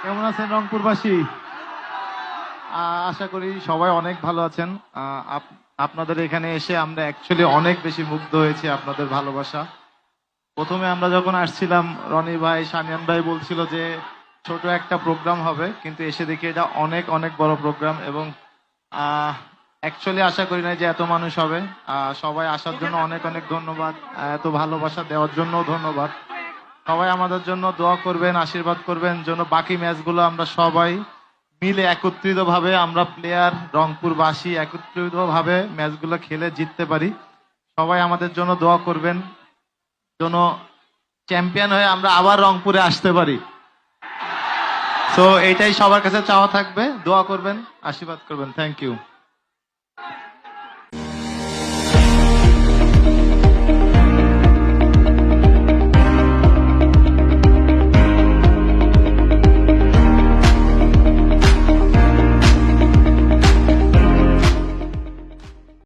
কেমন আছেন রংপুরবাসী? আশা করি সবাই অনেক ভালো আছেন। আপনাদের এখানে এসে আমরা অ্যাকচুয়ালি অনেক বেশি মুগ্ধ হয়েছি আপনাদের ভালোবাসা। প্রথমে আমরা যখন আসছিলাম, রনি ভাই, সানিয়ান ভাই বলছিল যে ছোট একটা প্রোগ্রাম হবে, কিন্তু এসে দেখি এটা অনেক অনেক বড় প্রোগ্রাম। এবং অ্যাকচুয়ালি আশা করি না যে এত মানুষ হবে। সবাই আসার জন্য অনেক অনেক ধন্যবাদ, এত ভালোবাসা দেওয়ার জন্য ধন্যবাদ। সবাই আমাদের জন্য দোয়া করবেন, আশীর্বাদ করবেন যেন বাকি ম্যাচগুলো আমরা সবাই মিলে একত্রিত ভাবে, আমরা প্লেয়ার রংপুরবাসী একত্রিত ভাবে ম্যাচগুলো খেলে জিততে পারি। সবাই আমাদের জন্য দোয়া করবেন যেন চ্যাম্পিয়ন হয়ে আমরা আবার রংপুরে আসতে পারি। তো এইটাই সবার কাছে চাওয়া থাকবে, দোয়া করবেন, আশীর্বাদ করবেন। Thank you.